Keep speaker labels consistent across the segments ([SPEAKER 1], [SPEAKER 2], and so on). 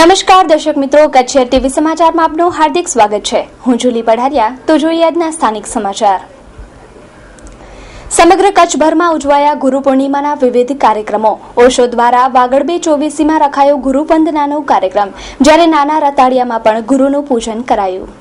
[SPEAKER 1] નમસ્કાર દર્શક મિત્રો, કચ્છ ટીવી સમાચારમાં આપનું હાર્દિક સ્વાગત છે. હું જુલી પઢારિયા. તો જોઈએ આજના સ્થાનિક સમાચાર. સમગ્ર કચ્છભરમાં ઉજવાયા ગુરુ પૂર્ણિમાના વિવિધ કાર્યક્રમો. ઓશો દ્વારા વાગડ 24માં રખાયો ગુરુ વંદનાનો કાર્યક્રમ, જ્યારે નાના રતાડિયામાં પણ ગુરુનું પૂજન કરાયું.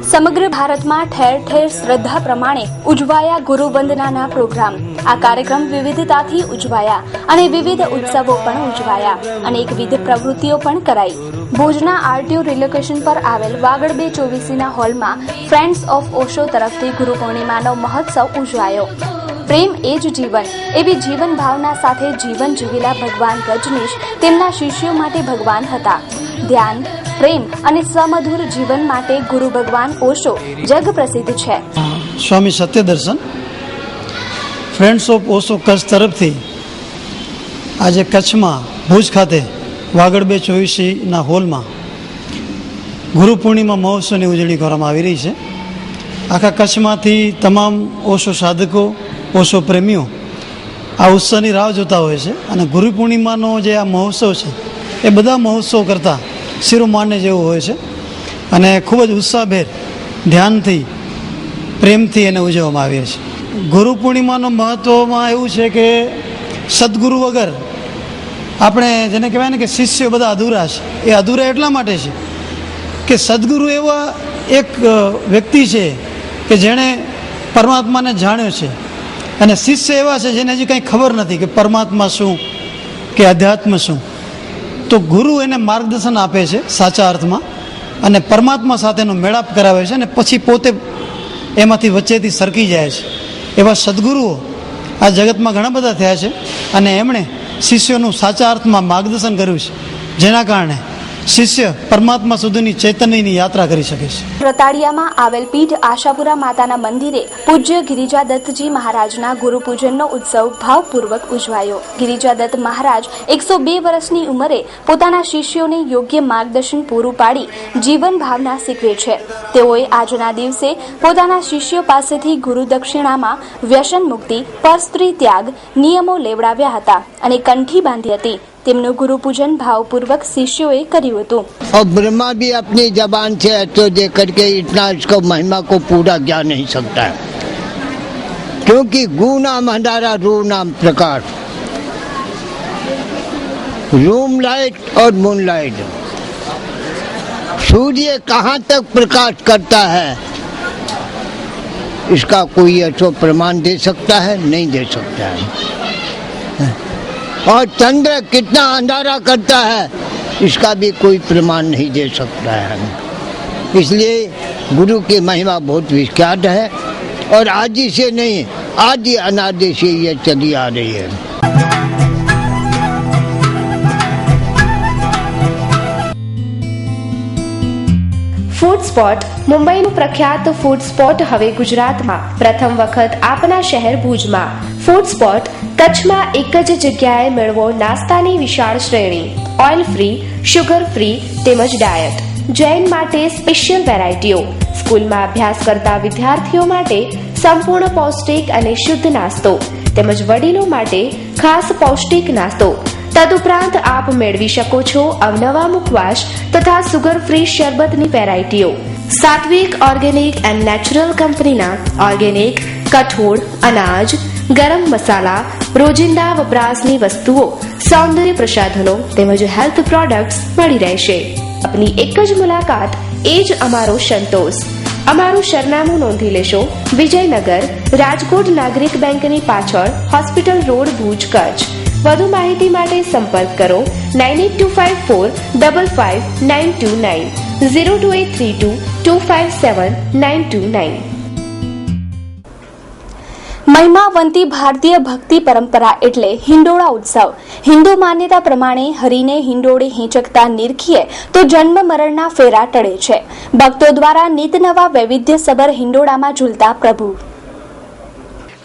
[SPEAKER 1] સમગ્ર ભારતમાં ઠેર ઠેર શ્રદ્ધા પ્રમાણે ઉજવાયા ગુરુ વંદનાના પ્રોગ્રામ. આ કાર્યક્રમ વિવિધતાથી ઉજવાયા અને વિવિધ ઉત્સવો પણ ઉજવાયા. અનેકવિધ પ્રવૃત્તિઓ પણ કરાઈ. ભુજના આરટીઓ રિલોકેશન પર આવેલ વાગડ 24ના હોલમાં ફ્રેન્ડ્સ ઓફ ઓશો તરફથી ગુરુ પૂર્ણિમાનો મહોત્સવ ઉજવાયો. પ્રેમ એ જ જીવન એવી જીવન ભાવના સાથે જીવન જીવેલા ભગવાન રજનીશ તેમના શિષ્યો માટે ભગવાન હતા. ધ્યાન, પ્રેમ અને સમધુર જીવન માટે ગુરુ ભગવાન ઓશો જગ પ્રસિદ્ધ છે.
[SPEAKER 2] સ્વામી સત્યદર્શન ફ્રેન્ડ્સ ઓફ ઓશો કચ્છ તરફથી આજે કચ્છમાં ભુજ ખાતે વાગડ 24ના હોલમાં ગુરુ પૂર્ણિમા મહોત્સવની ઉજવણી કરવામાં આવી રહી છે. આખા કચ્છમાંથી તમામ ઓશો સાધકો, ઓશો પ્રેમીઓ આ ઉત્સવની રાહ જોતા હોય છે. અને ગુરુ પૂર્ણિમાનો જે આ મહોત્સવ છે એ બધા મહોત્સવ કરતાં શિરોમાન્ય જેવું હોય છે અને ખૂબ જ ઉત્સાહભેર, ધ્યાનથી, પ્રેમથી એને ઉજવવામાં આવે છે. ગુરુ પૂર્ણિમાનો મહત્ત્વમાં એવું છે કે સદગુરુ વગર આપણે જેને કહેવાય ને કે શિષ્યો બધા અધૂરા છે. એ અધૂરા એટલા માટે છે કે સદગુરુ એવા એક વ્યક્તિ છે કે જેણે પરમાત્માને જાણ્યો છે, અને શિષ્ય એવા છે જેને હજી કંઈ ખબર નથી કે પરમાત્મા શું કે અધ્યાત્મ શું. તો ગુરુ એને માર્ગદર્શન આપે છે સાચા અર્થમાં, અને પરમાત્મા સાથેનો મેળાપ કરાવે છે, અને પછી પોતે એમાંથી વચ્ચેથી સરકી જાય છે. એવા સદગુરુઓ આ જગતમાં ઘણા બધા થયા છે, અને એમણે શિષ્યોનું સાચા અર્થમાં માર્ગદર્શન કર્યું છે, જેના કારણે શિષ્ય પરમાત્મા સુધીની ચૈતન્યની યાત્રા કરી શકે છે.
[SPEAKER 1] રતાડિયામાં આવેલ પીઠ આશાપુરા માતાના મંદિરે પૂજ્ય ગિરિજાદત્તજી મહારાજના ગુરુ પૂજનનો ઉત્સવ ભાવપૂર્વક ઉજવાયો. ગિરિજાદત્ત મહારાજ 102 વર્ષની ઉંમરે પોતાના શિષ્યોને યોગ્ય માર્ગદર્શન પૂરું પાડી જીવન ભાવના શીખવે છે. તેઓએ આજના દિવસે પોતાના શિષ્યો પાસેથી ગુરુ દક્ષિણામાં વ્યસન મુક્તિ, પરસ્ત્રી ત્યાગ નિયમો લેવડાવ્યા હતા અને કંઠી બાંધી હતી. તેમનું गुरु पूजन भावपूर्वक शिष्यों કર્યું હતું.
[SPEAKER 3] और ब्रह्मा भी अपनी जबान से ऐसे दे करके इतना इसको महिमा को पूरा ज्ञान नहीं सकता है, क्योंकि गु नाम हंडारा, रू नाम प्रकाश, रूम लाइट और मून लाइट. सूर्य कहाँ तक प्रकाश करता है इसका कोई ऐसा प्रमाण दे सकता है? नहीं दे सकता है. और चंद्र कितना अंधारा करता है इसका भी कोई प्रमाण नहीं दे सकता है. इसलिए गुरु की महिमा बहुत विख्यात है, और आज ही से नहीं, आदि अनादि से ये चली आ रही है.
[SPEAKER 4] Food spot. મુંબઈનું પ્રખ્યાત ફૂડ સ્પોટ હવે ગુજરાતમાં પ્રથમ વખત આપના શહેર ભુજમાં. ફૂડ સ્પોટ કચ્છમાં એક જ જગ્યાએ મેળવો નાસ્તાની વિશાળ શ્રેણી, ઓઇલ ફ્રી, શુગર ફ્રી તેમજ ડાયટ. જૈન માટે સ્પેશિયલ વેરાયટીઓ, સ્કૂલમાં અભ્યાસ કરતા વિદ્યાર્થીઓ માટે સંપૂર્ણ પૌષ્ટિક અને શુદ્ધ નાસ્તો, તેમજ વડીલો માટે ખાસ પૌષ્ટિક નાસ્તો. તદુપરાંત આપ મેળવી શકો છો અવનવા મુખવાસ તથા સુગર ફ્રી શરબતની વેરાયટીઓ. સાત્વિક ઓર્ગેનિક એન્ડ નેચરલ કંપનીના ઓર્ગેનિક કઠોળ, અનાજ, ગરમ મસાલા, રોજિંદા વપરાશની વસ્તુઓ, સૌંદર્ય પ્રસાધનો તેમજ હેલ્થ પ્રોડક્ટ્સ મળી રહેશે. આપની એક જ મુલાકાત એ જ અમારો સંતોષ. અમારું સરનામું નોંધી લેશો: વિજયનગર, રાજકોટ નાગરિક બેંકની પાછળ, હોસ્પિટલ રોડ, ભુજ, કચ્છ. વધુ માહિતી માટે સંપર્ક કરો 9825555929 02832257929.
[SPEAKER 1] મહિમાવંતી ભારતીય ભક્તિ પરંપરા એટલે હિંડોળા ઉત્સવ. હિન્દુ માન્યતા પ્રમાણે હરિને હિંડોળે હિંચકતા નિરખીએ તો જન્મ મરણના ફેરા ટળે છે. ભક્તો દ્વારા નિત નવા વૈવિધ્યસભર હિંડોળામાં ઝૂલતા પ્રભુ.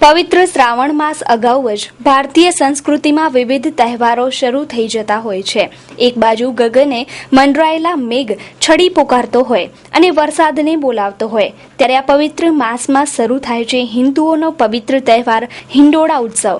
[SPEAKER 1] પવિત્ર શ્રાવણ માસ અગાઉ જ ભારતીય સંસ્કૃતિમાં વિવિધ તહેવારો શરૂ થઈ જતા હોય છે. એક બાજુ ગગને મંડરાયેલા મેઘ છડી પોકારતો હોય અને વરસાદને બોલાવતો હોય, ત્યારે આ પવિત્ર માસમાં શરૂ થાય છે હિન્દુઓનો પવિત્ર તહેવાર હિંડોળા ઉત્સવ.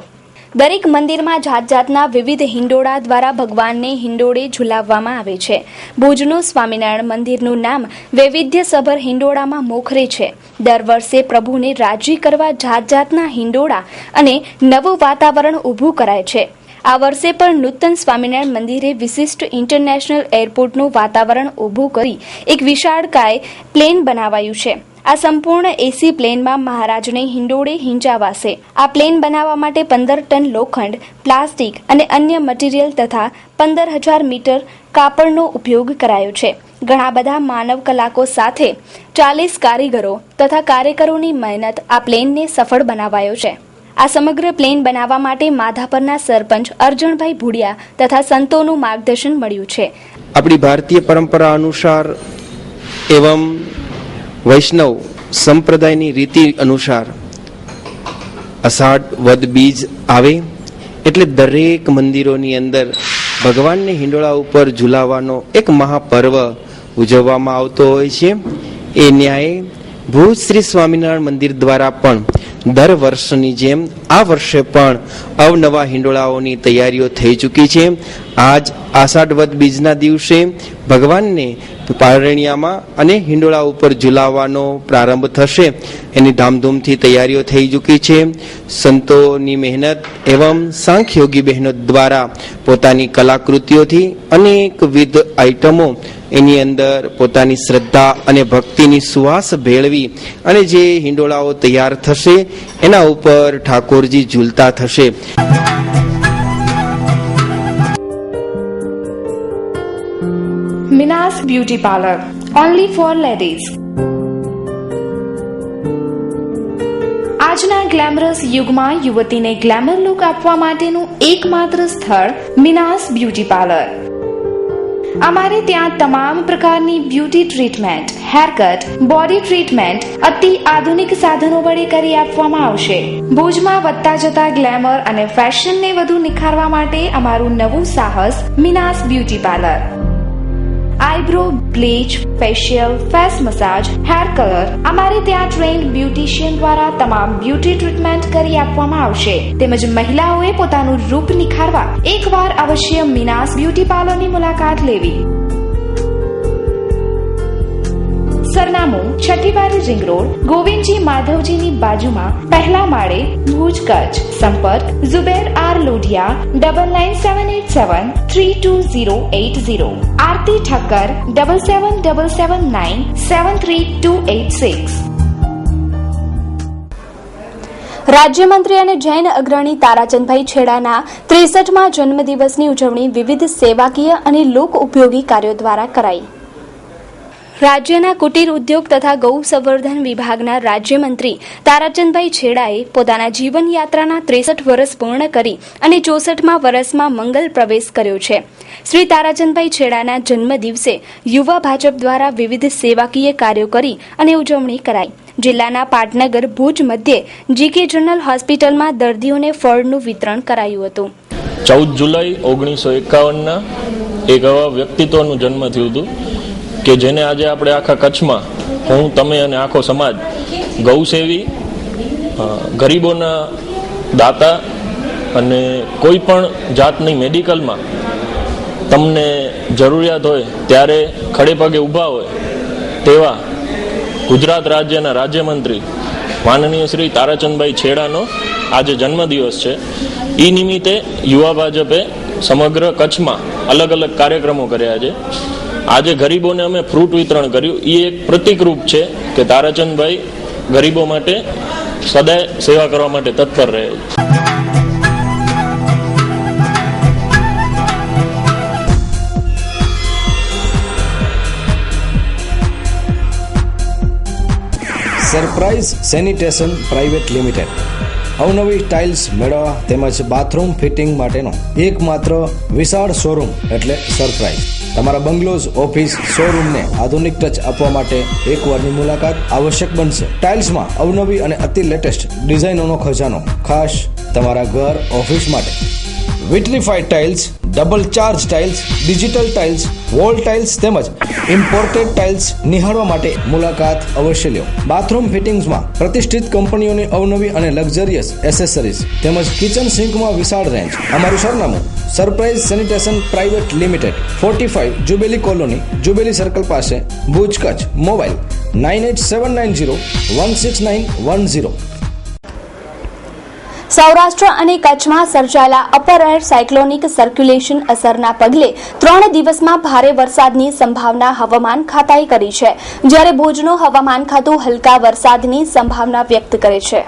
[SPEAKER 1] દરેક મંદિરમાં જાત જાતના વિવિધ હિંડોળા દ્વારા ભગવાનને હિંડોળે ઝુલાવવામાં આવે છે. ભુજનું સ્વામિનારાયણ મંદિરનું નામ વૈવિધ્યસભર હિંડોળામાં મોખરે છે. દર વર્ષે પ્રભુને રાજી કરવા જાત જાતના હિંડોળા અને નવું વાતાવરણ ઊભું કરાય છે. આ વર્ષે પણ નૂતન સ્વામિનારાયણ મંદિરે વિશિષ્ટ ઇન્ટરનેશનલ એરપોર્ટનું વાતાવરણ ઊભું કરી એક વિશાળકાય પ્લેન બનાવાયું છે. આ સંપૂર્ણ એસી પ્લેનમાં મહારાજને હિંડોળે હિંચાવાશે. આ પ્લેન બનાવવા માટે 15 ટન લોખંડ, પ્લાસ્ટિક અને અન્ય મટીરીયલ તથા 15,000 મીટર કાપડનો ઉપયોગ કરાયો છે. ઘણા બધા માનવ કલાકો સાથે 40 કારીગરો તથા કાર્યકરોની મહેનત આ પ્લેનને સફળ બનાવાયો છે. આ સમગ્ર પ્લેન બનાવવા માટે માધાપરના સરપંચ અર્જણભાઈ ભુડિયા તથા સંતોનું માર્ગદર્શન મળ્યું છે.
[SPEAKER 5] આપણી ભારતીય પરંપરા અનુસાર એવં વૈષ્ણવ સંપ્રદાયની રીતિ અનુસાર અષાઢ વદ બીજ આવે એટલે દરેક મંદિરોની અંદર ભગવાનને હિંડોળા ઉપર ઝુલાવવાનો એક મહાપર્વ ઉજવવામાં આવતો હોય છે. એ ન્યાયે ભુજ શ્રી સ્વામિનારાયણ મંદિર દ્વારા પણ દર વર્ષની જેમ આ વર્ષે પણ અવનવા હિંડોળાઓની તૈયારીઓ થઈ ચૂકી છે. આજ આષાઢ વદ બીજના દિવસે ભગવાનને પારણિયામાં અને હિંડોળા ઉપર ઝુલાવવાનો પ્રારંભ થશે. એની ધામધૂમથી તૈયારીઓ થઈ ચૂકી છે. સંતોની મહેનત એવં સાંખ્યોગી બહેનો દ્વારા પોતાની કલાકૃતિઓથી અનેકવિધ આઇટમો એની અંદર પોતાની શ્રદ્ધા અને ભક્તિની સુવાસ ભેળવી અને જે હિંડોળાઓ તૈયાર થશે એના ઉપર ઠાકોરજી ઝૂલતા થશે.
[SPEAKER 4] Minas beauty parlour, only for ladies. આજના ગ્લેમરસ યુગમાં યુવતીને ગ્લેમર લુક આપવા માટેનું એકમાત્ર સ્થળ મિનાસ બ્યુટી પાર્લર. અમારે ત્યાં તમામ પ્રકારની beauty treatment, haircut, body treatment અતિ આધુનિક સાધનો વડે કરી આપવામાં આવશે. ભુજમાં વધતા જતા ગ્લેમર અને ફેશનને વધુ નિખારવા માટે અમારું નવું સાહસ Minas beauty parlour. Eyebrow bleach, facial, face massage, hair colour અમારે ત્યાં ટ્રેન્ડ બ્યુટિશિયન દ્વારા તમામ બ્યુટી ટ્રીટમેન્ટ કરી આપવામાં આવશે. તેમજ મહિલાઓએ પોતાનું રૂપ નિખારવા એકવાર અવશ્ય મિનાસ બ્યુટી પાર્લરની મુલાકાત લેવી. સરનામું છઠ્ઠીબારી રિંગ રોડ, ગોવિંદજી માધવજીની બાજુમાં, પહેલા માળે, ભુજ, કચ્છ. સંપર્ક ઝુબેર આર લોઢિયા 9977320880, આરતી ઠક્કર 7777973286.
[SPEAKER 1] રાજ્યમંત્રી અને જૈન અગ્રણી તારાચંદભાઈ છેડાના 63મા જન્મદિવસની ઉજવણી વિવિધ સેવાકીય અને લોક ઉપયોગી કાર્યો દ્વારા કરાઈ. રાજ્યના કુટીર ઉદ્યોગ તથા ગૌ સંવર્ધન વિભાગના રાજ્યમંત્રી તારાચંદભાઈ છેડાએ પોતાના જીવનયાત્રાના 63 વર્ષ પૂર્ણ કરી અને 64મા વર્ષમાં મંગલ પ્રવેશ કર્યો છે. શ્રી તારાચંદભાઈ છેડાના જન્મદિવસે યુવા ભાજપ દ્વારા વિવિધ સેવાકીય કાર્યો કરી અને ઉજવણી કરાઈ. જિલ્લાના પાટનગર ભુજ મધ્યે જીકે જનરલ હોસ્પિટલમાં દર્દીઓને ફળનું વિતરણ કરાયું હતું.
[SPEAKER 6] 14 જુલાઈ 1951ના એક એવા વ્યક્તિત્વનું જન્મ થયું હતું કે જેને આજે આપણે આખા કચ્છમાં, હું, તમે અને આખો સમાજ ગૌસેવી, ગરીબોના દાતા અને કોઈ પણ જાતની મેડિકલમાં તમને જરૂરિયાત હોય ત્યારે ખડે પગે ઊભા હોય તેવા ગુજરાત રાજ્યના રાજ્યમંત્રી માનનીય શ્રી તારાચંદભાઈ છેડાનો આજે જન્મદિવસ છે. એ નિમિત્તે યુવા ભાજપે સમગ્ર કચ્છમાં અલગ અલગ કાર્યક્રમો કર્યા છે. આજે ગરીબોને અમે ફ્રૂટ વિતરણ કર્યું. એ એક પ્રતિકરૂપ છે કે તારાચંદભાઈ ગરીબો માટે સદાય સેવા કરવા માટે તત્પર રહે છે.
[SPEAKER 7] સરપ્રાઇઝ સેનિટેશન પ્રાઇવેટ લિમિટેડ અવનવી ટાઇલ્સ મેળવવા તેમજ બાથરૂમ ફિટિંગ માટેનો એકમાત્ર વિશાળ શોરૂમ એટલે સરપ્રાઇઝ. તમારા બંગલોઝ, ઓફિસ, શોરૂમને આધુનિક ટચ આપવા માટે એકવારની મુલાકાત આવશ્યક બનશે. ટાઇલ્સમાં અવનવી અને અતિ લેટેસ્ટ ડિઝાઇનોનો ખજાનો ખાસ તમારા ઘર, ઓફિસ માટે. Vitrified tiles double charge tiles, digital tiles, wall tiles તેમજ ઇમ્પોર્ટેડ ટાઇલ્સ નિહાળવા માટે મુલાકાત અવશ્ય લ્યો. બાથરૂમ ફિટિંગ્સમાં પ્રતિષ્ઠિત કંપનીઓની અવનવી અને લક્ઝરિયસ એસેસરીઝ તેમજ કિચન સિંકમાં વિશાળ રેન્જ. અમારું સરનામું surprise sanitation private limited, 45 jubilee colony, jubilee circle પાસે, ભુજ, કચ્છ. મોબાઈલ 9879016910.
[SPEAKER 1] સૌરાષ્ટ્ર અને કચ્છમાં સર્જાયેલા અપર એર સાયક્લોનિક સર્ક્યુલેશન અસરના પગલે 3 દિવસમાં ભારે વરસાદની સંભાવના હવામાન ખાતાએ કરી છે, જ્યારે ભુજનું હવામાન ખાતું હલકા વરસાદની સંભાવના વ્યક્ત કરે છે.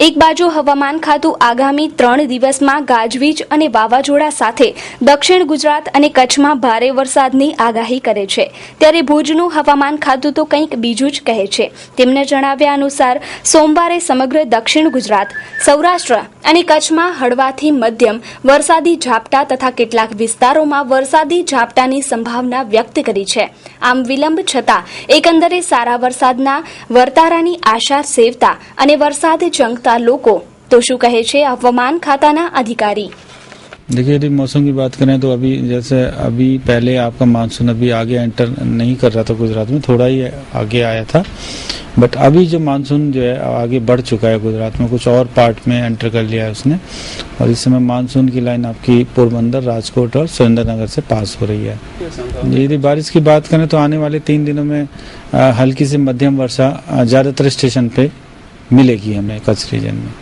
[SPEAKER 1] એક બાજુ હવામાન ખાતું આગામી 3 દિવસમાં ગાજવીજ અને વાવાઝોડા સાથે દક્ષિણ ગુજરાત અને કચ્છમાં ભારે વરસાદની આગાહી કરે છે, ત્યારે ભુજનું હવામાન ખાતું તો કંઈક બીજું જ કહે છે. તેમને જણાવ્યા અનુસાર સોમવારે સમગ્ર દક્ષિણ ગુજરાત, સૌરાષ્ટ્ર અને કચ્છમાં હળવાથી મધ્યમ વરસાદી ઝાપટા તથા કેટલાક વિસ્તારોમાં વરસાદી ઝાપટાની સંભાવના વ્યક્ત કરી છે. આમ વિલંબ છતાં એકંદરે સારા વરસાદના વર્તારાની આશા સેવતા અને વરસાદ જંગતા लोगों तो शू कहे छे हवामान खाताना अधिकारी.
[SPEAKER 8] देखिए, यदि मौसम की बात करें तो अभी पहले आपका मानसून अभी आगे एंटर नहीं कर रहा था गुजरात में, थोड़ा ही आगे आया था, बट अभी जो मानसून जो है आगे बढ़ चुका है गुजरात में, कुछ और पार्ट में एंटर कर लिया है उसने, और इस समय मानसून की लाइन आपकी पोरबंदर, राजकोट और सुरेंद्रनगर से पास हो रही है. यदि बारिश की बात करें तो आने वाले 3 दिनों में हल्की से मध्यम वर्षा ज़्यादातर स्टेशन पे मिलेगी हमें कच्छ रीजन में.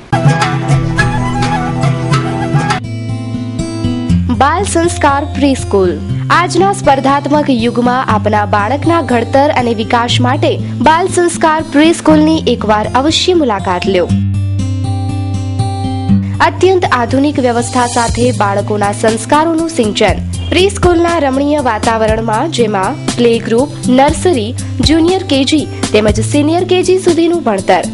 [SPEAKER 4] બાલ સંસ્કાર પ્રી સ્કૂલ. આજના સ્પર્ધાત્મક યુગમાં આપના બાળકના ઘડતર અને વિકાસ માટે બાલ સંસ્કાર પ્રી સ્કૂલની એકવાર અવશ્ય મુલાકાત લો. અત્યંત આધુનિક વ્યવસ્થા સાથે બાળકોના સંસ્કારોનું સિંચન. પ્રી સ્કૂલના રમણીય વાતાવરણમાં, જેમાં play group, nursery, junior KG તેમજ સિનિયર કેજી સુધીનું ભણતર.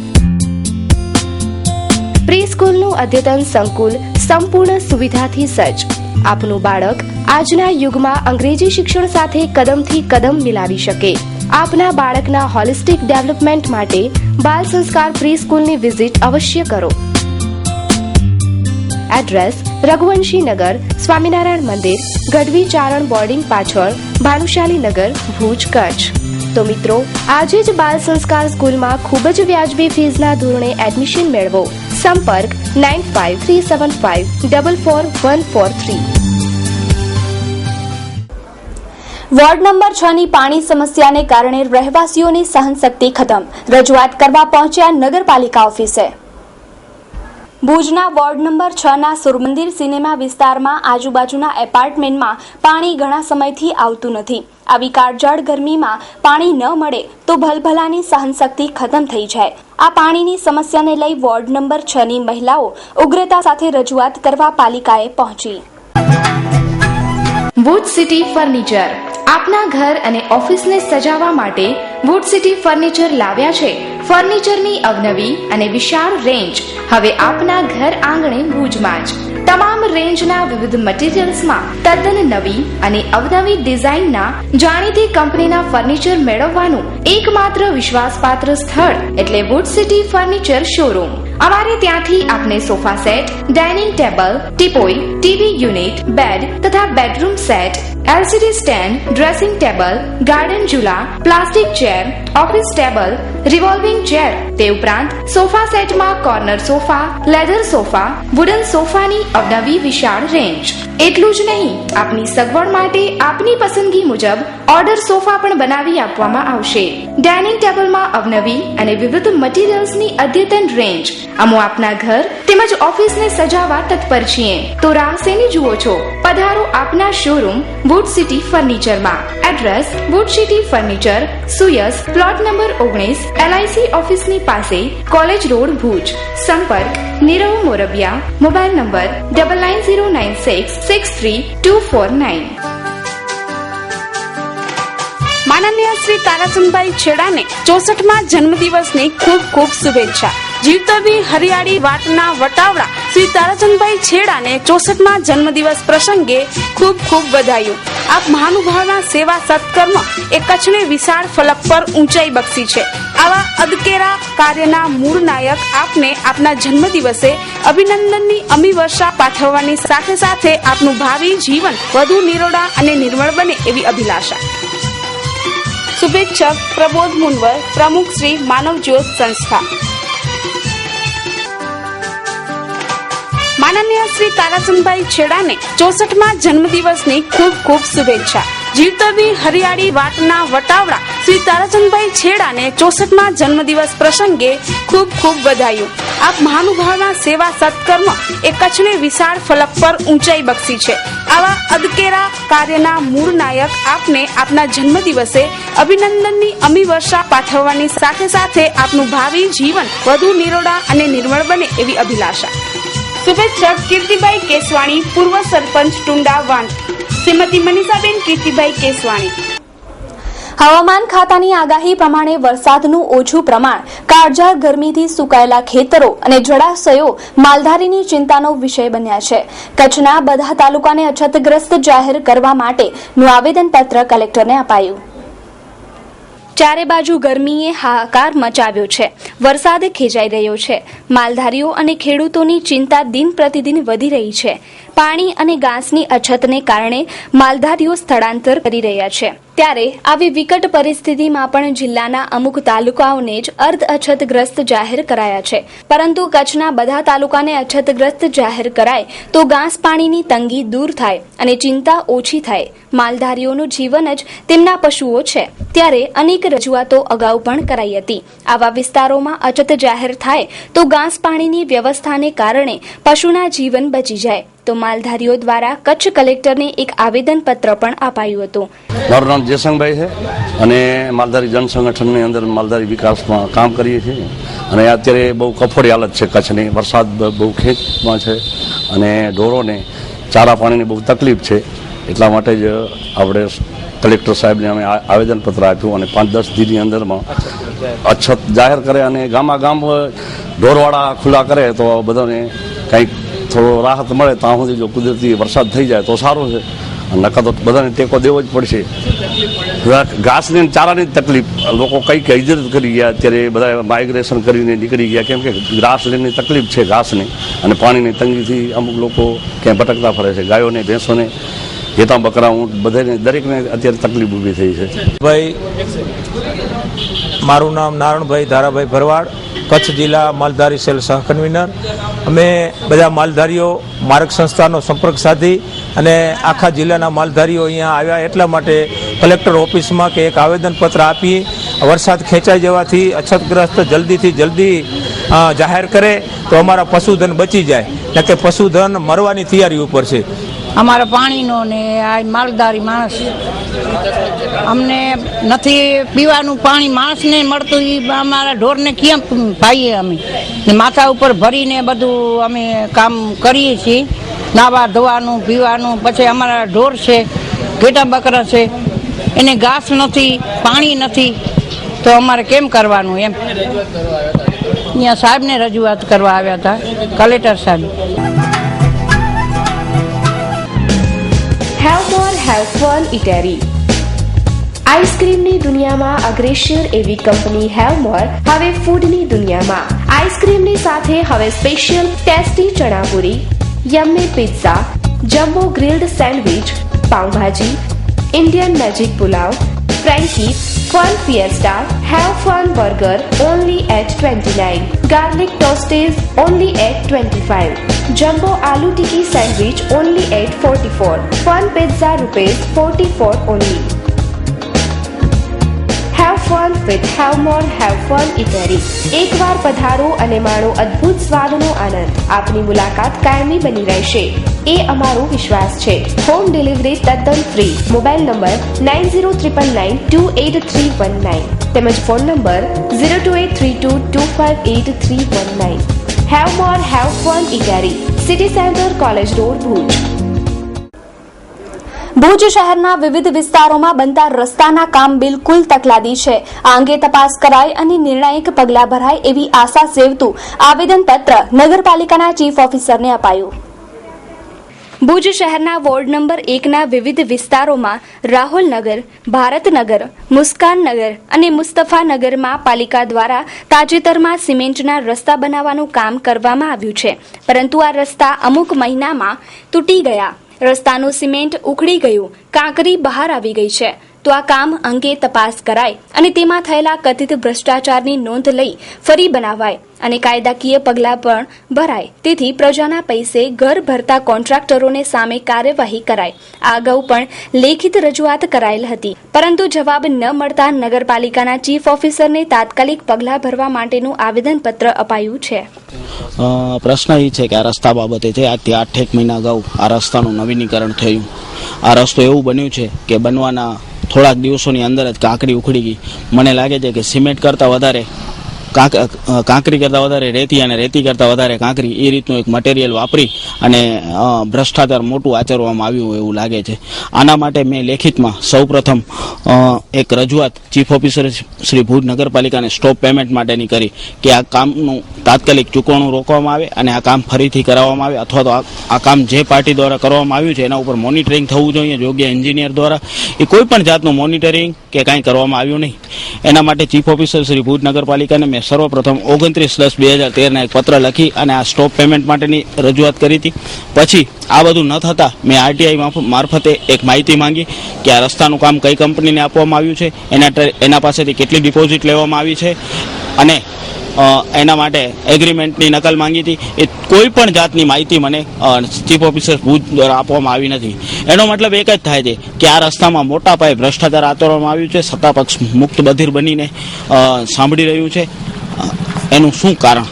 [SPEAKER 4] પ્રી સ્કૂલનું અદ્યતન સંકુલ સંપૂર્ણ સુવિધાથી સજ્જ. આપનું બાળક આજના યુગમાં અંગ્રેજી શિક્ષણ સાથે કદમથી કદમ મિલાવી શકે. આપના બાળકના હોલિસ્ટિક ડેવલપમેન્ટ માટે બાલ સંસ્કાર પ્રી સ્કૂલની વિઝિટ અવશ્ય કરો. એડ્રેસ: રઘુવંશી નગર, સ્વામિનારાયણ મંદિર, ગઢવી ચારણ બોર્ડિંગ પાછળ, ભાનુશાલી નગર, ભુજ, કચ્છ. તો મિત્રો, આજે જ બાલ સંસ્કાર સ્કૂલમાં ખૂબ જ વ્યાજબી ફીસના ધોરણે એડમિશન મેળવો. સંપર્ક 9537544143.
[SPEAKER 1] વોર્ડ નંબર 6 ની પાણી સમસ્યાને કારણે રહેવાસીઓની સહનશક્તિ ખતમ. રજૂઆત કરવા પહોંચ્યા નગરપાલિકા ઓફિસે. ભુજના વોર્ડ નંબર 6 ના સુરમંદિર સિનેમા વિસ્તારમાં આજુબાજુના એપાર્ટમેન્ટમાં પાણી ઘણા સમયથી આવતું નથી. આવી કાળઝાળ ગરમીમાં પાણી ન મળે તો ભલભલાની સહનશક્તિ ખતમ થઈ જાય. આ પાણીની સમસ્યાને લઈ વોર્ડ નંબર 6 ની મહિલાઓ ઉગ્રતા સાથે રજૂઆત કરવા પાલિકાએ પહોંચી.
[SPEAKER 4] Wood city furniture. આપના ઘર અને ઓફિસને સજાવવા માટે વુડ સિટી ફર્નિચર લાવ્યા છે. ફર્નિચરની અવનવી અને વિશાળ રેન્જ હવે આપના ઘર આંગણે ભુજમાં જ. તમામ રેન્જના વિવિધ મટીરીયલ્સમાં તદ્દન નવી અને અવનવી ડિઝાઇનના જાણીતી કંપનીના ફર્નિચર મેળવવાનું એકમાત્ર વિશ્વાસપાત્ર સ્થળ એટલે વુડ સિટી ફર્નિચર શોરૂમ. અમારે ત્યાંથી આપને sofa set, dining table, teapoy, TV unit, bed તથા bedroom set, LCD stand, dressing table, garden ઝૂલા, plastic chair, office table, revolving chair, તે ઉપરાંત સોફા સેટમાં corner sofa, leather sofa, wooden સોફાની અવનવી વિશાળ રેન્જ. એટલું જ નહીં, આપની સગવડ માટે આપની પસંદગી મુજબ ઓર્ડર સોફા પણ બનાવી આપવામાં આવશે. ડાઇનિંગ ટેબલમાં અવનવી અને વિવિધ મટીરીયલ્સની અદ્યતન રેન્જ. અમો આપના ઘર તેમજ ઓફિસને સજાવવા તત્પર છીએ. તો રાહ શેની જુઓ છો? પધારો આપના શોરૂમ વુડ સિટી ફર્નિચરમાં. એડ્રેસ: વુડ સિટી ફર્નિચર, સુયસ, પ્લોટ નંબર 19, LIC ઓફિસની પાસે, કોલેજ રોડ, ભુજ. સંપર્ક: નીરવ મોરબિયા. Mobile number 9906632449.
[SPEAKER 9] માનનીય શ્રી તારાચંદભાઈ છેડાને 64મા જન્મદિવસની ખૂબ ખૂબ શુભેચ્છા. જીવતો બી હરિયાળી વાટના વટાવડા શ્રી તારાચંદભાઈ છેડાને 64મા જન્મદિવસ પ્રસંગે ખૂબ ખૂબ વધાયું. આપ મહાનુભાવના સેવા સત્કર્મ એ કચ્છને વિશાળ ફલક પર ઊંચાઈ બક્ષી છે. આવા અદકેરા કાર્યના મૂળ નાયક આપને આપના જન્મદિવસે અભિનંદનની અમી વર્ષા પાઠવવાની સાથે સાથે આપનું ભાવિ જીવન વધુ નિરોડા અને નિર્મળ બને એવી અભિલાષા. શુભેચ્છક પ્રબોધ મુનવર, પ્રમુખ શ્રી માનવ જ્યોત સંસ્થા. માનનીય શ્રી તારાચંદભાઈ છેડાને 64મા જન્મદિવસની ખૂબ ખૂબ શુભેચ્છા. જીવતરની હરિયાળી વાટના વટાવડા શ્રી તારાચંદભાઈ છેડાને 64મા જન્મદિવસ પ્રસંગે ખૂબ ખૂબ વધાયું. આપ મહાનુભાવના સેવા સત્કર્મ એ કચ્છને વિશાળ ફલક પર ઊંચાઈ બક્ષી છે. આવા અદકેરા કાર્યના મૂળ નાયક આપને આપના જન્મદિવસે અભિનંદનની અમી વર્ષા પાઠવવાની સાથે સાથે આપનું ભાવિ જીવન વધુ નિરોડા અને નિર્મળ બને એવી અભિલાષા. શુભેચ્છક કીર્તિભાઈ કેસવાણી, પૂર્વ સરપંચ ટુંડા વાંટ. શ્રીમતી મનીષાબેન કીર્તિભાઈ કેસવાણી.
[SPEAKER 1] હવામાન ખાતાની આગાહી પ્રમાણે વરસાદનું ઓછું પ્રમાણ, કાળઝાળ ગરમીથી સુકાયેલા ખેતરો અને જળાશયો માલધારીની ચિંતાનો વિષય બન્યા છે. કચ્છના બધા તાલુકાને અછતગ્રસ્ત જાહેર કરવા માટેનું આવેદનપત્ર કલેક્ટરને અપાયું. ચારે બાજુ ગરમીએ હાહાકાર મચાવ્યો છે. વરસાદ ખેંચાઈ રહ્યો છે. માલધારીઓ અને ખેડૂતોની ચિંતા દિન પ્રતિદિન વધી રહી છે. પાણી અને ઘાસની અછતને કારણે માલધારીઓ સ્થળાંતર કરી રહ્યા છે. ત્યારે આવી વિકટ પરિસ્થિતિમાં પણ જિલ્લાના અમુક તાલુકાઓને જ અર્ધ અછતગ્રસ્ત જાહેર કરાયા છે. પરંતુ કચ્છના બધા તાલુકાને અછતગ્રસ્ત જાહેર કરાય તો ઘાસ પાણીની તંગી દૂર થાય અને ચિંતા ઓછી થાય. માલધારીઓનું જીવન જ તેમના પશુઓ છે. ત્યારે અનેક રજૂઆતો અગાઉ પણ કરાઈ હતી. આવા વિસ્તારોમાં અછત જાહેર થાય તો ઘાસ પાણીની વ્યવસ્થાને કારણે પશુના જીવન બચી જાય તો માલધારીઓ દ્વારા કચ્છ કલેક્ટરને એક આવેદનપત્ર પણ અપાયું હતું.
[SPEAKER 10] મારું નામ જયસંગભાઈ છે અને માલધારી જન સંગઠનની અંદર માલધારી વિકાસમાં કામ કરીએ છીએ. અને અત્યારે બહુ કફોડી હાલત છે કચ્છની. વરસાદ બહુ ખેંચમાં છે અને ઢોરોને ચારા પાણીની બહુ તકલીફ છે. એટલા માટે જ આપણે કલેક્ટર સાહેબને અમે આવેદનપત્ર આપ્યું અને 5-10 દીની અંદરમાં અછત જાહેર કરે અને ગામ ઢોરવાળા ખુલ્લા કરે તો બધાને કંઈક થોડો રાહત મળે. ત્યાં સુધી જો કુદરતી વરસાદ થઈ જાય તો સારું છે. નકર તો બધાને ટેકો દેવો જ પડશે. ઘાસની ચારાની તકલીફ લોકો કંઈક હિજરત કરી ગયા. અત્યારે બધા માઇગ્રેશન કરીને નીકળી ગયા કેમ કે ઘાસની તકલીફ છે ઘાસની અને પાણીની તંગીથી અમુક લોકો ક્યાંય ભટકતા ફરે છે. ગાયોને ભેંસોને ઘેટા બકરા ઊંટ બધાને દરેકને અત્યારે તકલીફ ઊભી થઈ છે.
[SPEAKER 11] ભાઈ મારું નામ નારણભાઈ ધારાભાઈ ભરવાડ, કચ્છ જિલ્લા માલધારી સેલ સહ કન્વીનર. અમે બધા માલધારીઓ માર્ગ સંસ્થાનો સંપર્ક સાધી અને આખા જિલ્લાના માલધારીઓ અહીંયા આવ્યા એટલા માટે કલેક્ટર ઓફિસમાં કે એક આવેદનપત્ર આપી વરસાદ ખેંચાઈ જવાથી અછતગ્રસ્ત જલ્દીથી જલ્દી જાહેર કરે તો અમારા પશુધન બચી જાય, ને કે પશુધન મરવાની તૈયારી ઉપર છે.
[SPEAKER 12] અમારા પાણીનો ને આ માલધારી માણસ અમને નથી પીવાનું પાણી માણસને મળતું. એ અમારા ઢોરને કેમ પાઈએ અમે ને માથા ઉપર ભરીને બધું અમે કામ કરીએ છીએ. નાવા ધોવાનું પીવાનું. પછી અમારા ઢોર છે, ઘેટા બકરા છે, એને ઘાસ નથી, પાણી નથી તો અમારે કેમ કરવાનું એમ. અહીંયા સાહેબને રજૂઆત કરવા આવ્યા હતા, કલેક્ટર સાહેબ.
[SPEAKER 4] Have more have fun eatery. આઈસ્ક્રીમની દુનિયામાં અગ્રેસર એવી કંપની હેવ મોર હવે ફૂડની દુનિયામાં. આઈસ્ક્રીમની સાથે હવે special tasty chana puri, yummy pizza, jumbo grilled sandwich, pav bhaji, Indian magic pulao, frankie, fun fiesta, have fun burger only at 29, garlic toasties only at 25, jumbo aloo tikki sandwich only at 44, fun pizza ₹44 only. Have fun with Have More Have Fun Eatery. એકવાર પધારો અને માણો અદ્ભુત સ્વાદનો આનંદ. આપની મુલાકાત કાયમી બની રહેશે એ અમારો વિશ્વાસ છે. હોમ ડિલિવરી તદ્દન ફ્રી. મોબાઈલ નંબર 9099928319 તેમજ phone number 02832258319. Have More Have Fun Eatery, city centre, college road, Bhuj.
[SPEAKER 1] Bhuj શહેરના વિવિધ વિસ્તારોમાં બનતા રસ્તાના કામ બિલકુલ તકલાદી છે. આ અંગે તપાસ કરાય અને નિર્ણાયક પગલાં ભરાય એવી આશા સેવતું આવેદનપત્ર નગરપાલિકાના ચીફ ઓફિસરને અપાયું. ભુજ શહેરના વોર્ડ નંબર 1ના વિવિધ વિસ્તારોમાં રાહુલનગર, ભારતનગર, મુસ્કાનનગર અને મુસ્તફાનગરમાં પાલિકા દ્વારા તાજેતરમાં સિમેન્ટના રસ્તા બનાવવાનું કામ કરવામાં આવ્યું છે, પરંતુ આ રસ્તા અમુક મહિનામાં તૂટી ગયા. રસ્તાનું સિમેન્ટ ઉખડી ગયું, કાંકરી બહાર આવી ગઈ છે. તો આ કામ અંગે તપાસ કરાય અને તેમાં થયેલા કથિત ભ્રષ્ટાચારની નોંધ લઈ ફરી બનાવાય અને કાયદાકીય પગલાં પણ ભરાય, તેથી પ્રજાના પૈસે ઘર ભરતા કોન્ટ્રાક્ટરોને સામે કાર્યવાહી કરાય. આ અગાઉ પણ લેખિત રજૂઆત કરાયેલ હતી, પરંતુ જવાબ ન મળતા નગરપાલિકાના ચીફ ઓફિસરને તાત્કાલિક પગલાં ભરવા માટેનું આવેદનપત્ર અપાયું છે.
[SPEAKER 13] પ્રશ્ન એ છે કે આ રસ્તા બાબતે છે, આજથી 8 મહિના અગાઉ આ રસ્તાનું નવીનીકરણ થયું. આ રસ્તો એવું બન્યું છે કે બનવાના થોડાક દિવસોની અંદર જ કાંકરી ઉખડી ગઈ. મને લાગે છે કે સિમેન્ટ કરતાં વધારે કાંકરી કરતાં વધારે રેતી અને રેતી કરતાં વધારે કાંકરી, એ રીતનું એક મટીરિયલ વાપરી અને ભ્રષ્ટાચાર મોટું આચરવામાં આવ્યું એવું લાગે છે. આના માટે મેં લેખિતમાં સૌપ્રથમ એક રજૂઆત ચીફ ઓફિસર શ્રી ભુજ નગરપાલિકાને સ્ટોપ પેમેન્ટ માટેની કરી કે આ કામનું તાત્કાલિક ચૂકવણું રોકવામાં આવે અને આ કામ ફરીથી કરાવવામાં આવે, અથવા તો આ કામ જે પાર્ટી દ્વારા કરવામાં આવ્યું છે એના ઉપર મોનિટરિંગ થવું જોઈએ યોગ્ય એન્જિનિયર દ્વારા. એ કોઈ પણ જાતનું મોનિટરિંગ કે કાંઈ કરવામાં આવ્યું નહીં. એના માટે ચીફ ઓફિસર શ્રી ભુજ નગરપાલિકાને મેં સર્વપ્રથમ 29/10/2013 એક પત્ર લખી અને આ સ્ટોપ પેમેન્ટ માટેની રજૂઆત કરી હતી. પછી આ બધું ન થતાં મેં આરટીઆઈ મારફતે એક માહિતી માંગી કે આ રસ્તાનું કામ કઈ કંપનીને આપવામાં આવ્યું છે, એના પાસેથી કેટલી ડિપોઝિટ લેવામાં આવી છે અને એના માટે એગ્રીમેન્ટની નકલ માંગી હતી. એ કોઈ પણ જાતની માહિતી મને ચીફ ઓફિસર ભુજ દ્વારા આપવામાં આવી નથી. એનો મતલબ એક જ થાય છે કે આ રસ્તામાં મોટા પાયે ભ્રષ્ટાચાર આચરવામાં આવ્યું છે. સત્તાપક્ષ મુક્ત બધીર બનીને સાંભળી રહ્યું છે. એનું શું કારણ?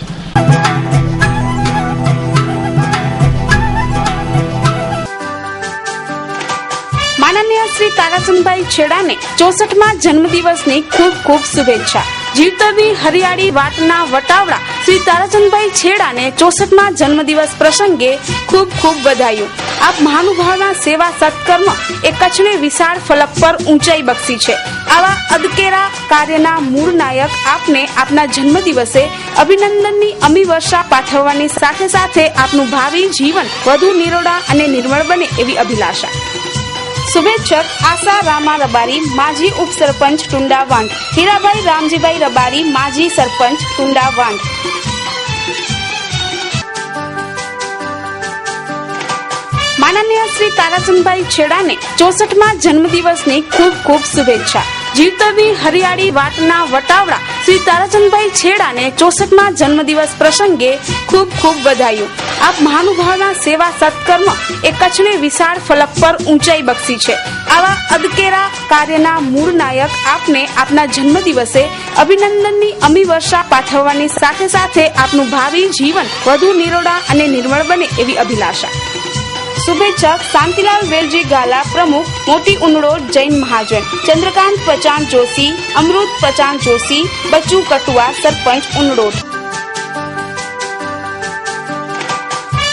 [SPEAKER 9] માનનીય શ્રી તારાચંદભાઈ છેડાને 64મા જન્મદિવસની ખૂબ ખૂબ શુભેચ્છા. જીવતવી હરિયાળી વાટના વટાવડા શ્રી તારાચંદભાઈ છેડાને 64મા જન્મદિવસ પ્રસંગે ખૂબ ખૂબ વધાયું. આપ મહાનુભાવના સેવા સત્કર્મ એ કચ્છને વિશાળ ફલક પર ઊંચાઈ બક્ષી છે. આવા અદકેરા કાર્યના મૂળ નાયક આપને આપના જન્મદિવસે અભિનંદનની અમી વર્ષા પાઠવવાની સાથે સાથે આપનું ભાવિ જીવન વધુ નિરોડા અને નિર્મળ બને એવી અભિલાષા. શુભેચ્છક આશા રામા રબારી, માજી ઉપસરપંચ ટુંડા વાંઢ. હીરાભાઈ રામજીભાઈ રબારી, માજી સરપંચ ટુંડા વાંઢ. માનનીય શ્રી તારાચંદભાઈ છેડાને 64મા જન્મદિવસની ખૂબ ખૂબ શુભેચ્છા. જીવતવી હરિયાળી વાટના વટાવડા શ્રી તારાચંદભાઈ છેડાને 64મા જન્મદિવસ પ્રસંગે ખૂબ ખૂબ વધાયું. આપ મહાનુભાવના સેવા સત્કર્મ એ કચ્છને વિશાળ ફલક પર ઊંચાઈ બક્ષી છે. આવા અદકેરા કાર્યના મૂળ નાયક આપને આપના જન્મદિવસે અભિનંદનની અમી વર્ષા પાઠવવાની સાથે સાથે આપનું ભાવિ જીવન વધુ નિરોડા અને નિર્મળ બને એવી અભિલાષા. શુભેચ્છક શાંતિલાલ વેલજી ગાલા, પ્રમુખ મોટી ઉનડોળ જૈન મહાજન. ચંદ્રકાંત પચાણ જોશી, અમૃત પચાણ જોશી, બચ્ચુ કટુઆ, સરપંચ ઉનડોળ.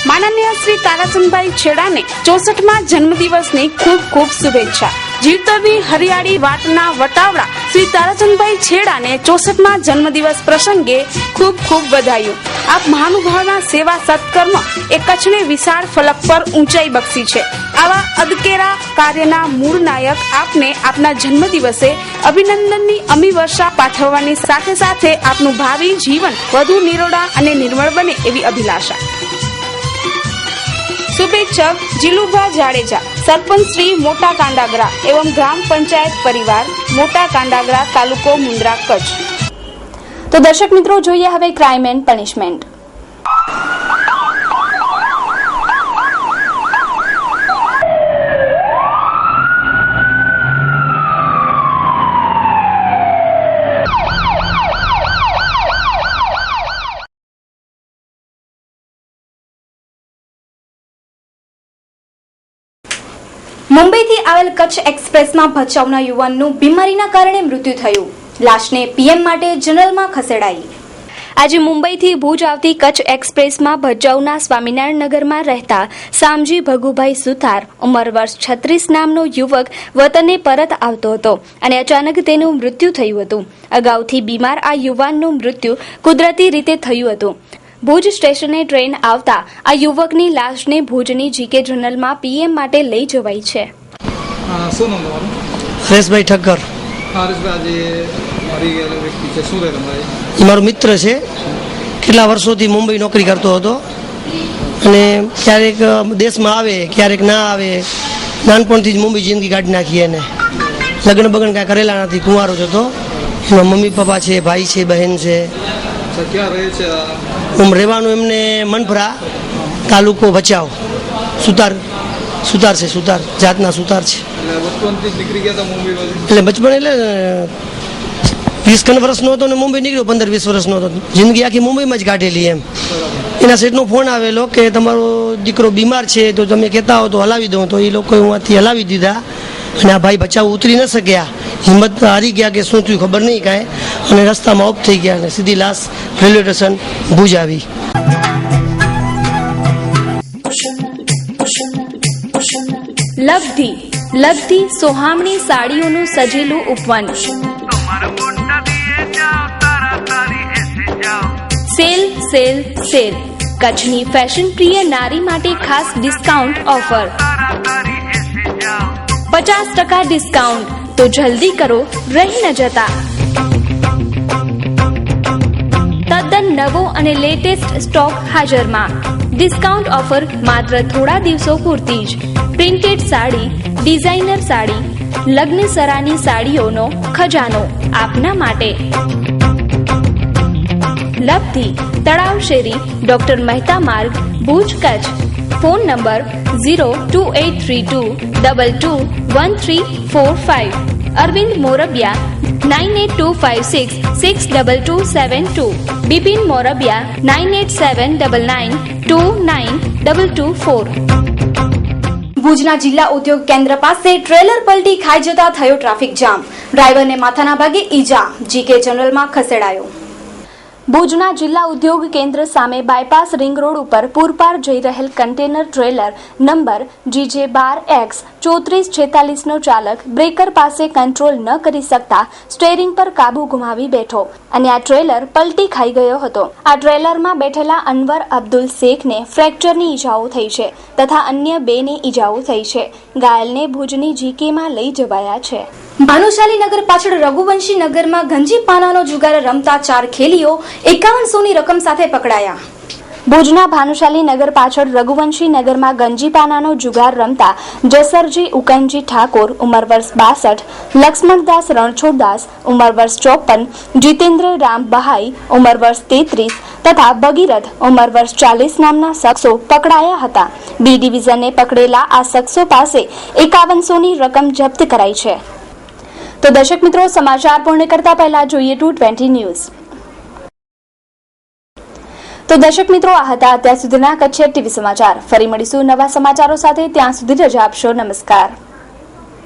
[SPEAKER 9] માનનીય શ્રી તારાચંદભાઈ છેડાને 64મા જન્મદિવસની ખૂબ ખૂબ શુભેચ્છા. જીવતવી હરિયાળી વાટના વટાવડા શ્રી તારાચંદભાઈ છેડાને 64મા જન્મદિવસ પ્રસંગે ખૂબ ખૂબ વધાયું. આપ મહાનુભાવના સેવા સત્કર્મ એ કચ્છને વિશાળ ફલક પર ઊંચાઈ બક્ષી છે. આવા અદકેરા કાર્યના મૂળ નાયક આપને આપના જન્મદિવસે અભિનંદનની અમી વર્ષા પાઠવવાની સાથે સાથે આપનું ભાવિ જીવન વધુ નિરોડા અને નિર્મળ બને એવી અભિલાષા. શુભેચ્છક જીલુભા જાડેજા, સરપંચ શ્રી મોટા કાંડાગરા એવં ગ્રામ પંચાયત પરિવાર, મોટા કાંડાગરા, તાલુકો મુન્દ્રા, કચ્છ.
[SPEAKER 1] તો દર્શક મિત્રો, જોઈએ હવે ક્રાઇમ એન્ડ પનિશમેન્ટ. મુંબઈથી આવેલ કચ્છ એક્સપ્રેસમાં ભચાઉના યુવાનનું બીમારીના કારણે મૃત્યુ થયું. લાશને પીએમ માટે જનરલમાં ખસેડાઈ. આજે મુંબઈથી ભુજ આવતી કચ્છ એક્સપ્રેસમાં ભચાઉના સ્વામિનારાયણ નગરમાં રહેતા સામજી ભગુભાઈ સુથાર ઉંમર વર્ષ 36 નામનો યુવક વતને પરત આવતો હતો અને અચાનક તેનું મૃત્યુ થયું હતું. અગાઉથી બીમાર આ યુવાનનું મૃત્યુ કુદરતી રીતે થયું હતું. ભુજ સ્ટેશને ટ્રેન આવતા આ યુવકની લાશને ભુજની જીકે જનરલમાં પીએમ માટે લઈ જવાઈ છે.
[SPEAKER 14] શું નામ તમારું?
[SPEAKER 2] હરેશભાઈ ઠક્કર.
[SPEAKER 14] હરેશભાઈ, આજે મરી ગયેલો વ્યક્તિ છે, શું રહે તમારે?
[SPEAKER 2] એ મારો મિત્ર છે. કેટલા વર્ષોથી મુંબઈ નોકરી કરતો હતો અને ક્યારેક દેશમાં આવે ક્યારેક ના આવે. નાનપણથી જ મુંબઈ જિંદગી કાઢી નાખી. એને લગ્ન બગન કાંઈ કરેલા નથી, કુંવારો જ હતો. એમાં મમ્મી પપ્પા છે, ભાઈ છે, બહેન છે.
[SPEAKER 14] ક્યાં રહે છે?
[SPEAKER 2] રહેવાનું એમને મનફરા, તાલુકો ભચાઉ. સુતાર છે, સુતાર જાતના સુતાર છે.
[SPEAKER 14] બચપનથી નીકળી ગયા હતા મુંબઈ બાજુ?
[SPEAKER 2] એટલે બચપન એટલે 20 વર્ષનો હતો ને મુંબઈ નીકળ્યો. 15-20 વર્ષનો હતો. જિંદગી આખી મુંબઈમાં જ કાઢેલી એમ. એના સેટનો ફોન આવેલો કે તમારો દીકરો બીમાર છે તો તમે કહેતા હો તો હલાવી દઉં. તો એ લોકો અહીંથી હલાવી દીધા અને આ ભાઈ બચાવ ઉતરી ન શક્યા. હિંમત હારી ગયા કે શું થયું ખબર નહીં કાંઈ, અને રસ્તામાં ઓફ થઈ ગયા અને સીધી લાશ રેલવે સ્ટેશન ભુજ આવી.
[SPEAKER 1] લબ્ધી સોહામણી સાડીઓનું સજેલું ઉપવન. સેલ કચ્છની ફેશન પ્રિય નારી માટે ખાસ ડિસ્કાઉન્ટ ઓફર. 50% ડિસ્કાઉન્ટ. તો જલ્દી કરો, રહી ન જતા. તદ્દન નવો અને લેટેસ્ટ સ્ટોક હાજરમાં. ડિસ્કાઉન્ટ ઓફર માત્ર થોડા દિવસો પૂરતી જ. પ્રિન્ટેડ સાડી, ડિઝાઇનર સાડી, લગ્નસરાની સાડીઓનો ખજાનો આપના માટે. લબ્ધી, તળાવ શેરી, ડોક્ટર મહેતા માર્ગ, ભુજ, કચ્છ. Phone number 02832221345. અરવિંદ મોરબિયા 9825662272. બિપિન મોરબિયા 9879929224. ભુજના જિલ્લા ઉદ્યોગ કેન્દ્ર પાસે ટ્રેલર પલટી ખાઈ જતા થયો ટ્રાફિક જામ. ડ્રાઈવરને માથાના ભાગે ઈજા. જીકે જનરલમાં ખસેડાયો. ભુજના જિલ્લા ઉદ્યોગ કેન્દ્ર સામે બાયપાસ રિંગ રોડ ઉપર પૂરપાર જઈ રહેલ કન્ટેનર ટ્રેલર નંબર GJ12X3446 નો ચાલક બ્રેકર પાસે કંટ્રોલ ન કરી શકતા સ્ટેરિંગ પર કાબુ ગુમાવી બેઠો અને આ ટ્રેલર પલટી ખાઈ ગયો હતો. આ ટ્રેલરમાં બેઠેલા અનવર અબ્દુલ શેખને ફ્રેક્ચરની ઈજાઓ થઈ છે તથા અન્ય 2 ને ઈજાઓ થઈ છે. ઘાયલને ભુજની જીકેમાં લઈ જવાયા છે. ભાનુશાલી નગર પાછળ રઘુવંશી નગરમાં ગંજી પાનાનો જુગાર રમતા 4 ખેલીઓ 5100ની રકમ સાથે પકડાયા. ભુજના ભાનુશાલી નગર પાછળ રઘુવંશી નગરમાં ગંજીપાનાનો જુગાર રમતા જસરજી ઉકનજી ઠાકોર ઉંમર વર્ષ 62, લક્ષ્મણદાસ રણછોડદાસ ઉંમર વર્ષ 54, જીતેન્દ્ર રામ બહાઈ ઉંમર વર્ષ 33 તથા ભગીરથ ઉંમર વર્ષ 40 નામના શખ્સો પકડાયા હતા. બી ડિવિઝને પકડેલા આ શખ્સો પાસે 5100ની રકમ જપ્ત કરાઈ છે. તો દર્શક મિત્રો, સમાચાર પૂર્ણ કરતા પહેલા જોઈએ 220 ન્યૂઝ. તો દર્શક મિત્રો, આ હતા અત્યાર સુધીના કચ્છ ટીવી સમાચાર. ફરી મળીશું નવા સમાચારો સાથે. ત્યાં સુધી રજા આપશો. નમસ્કાર.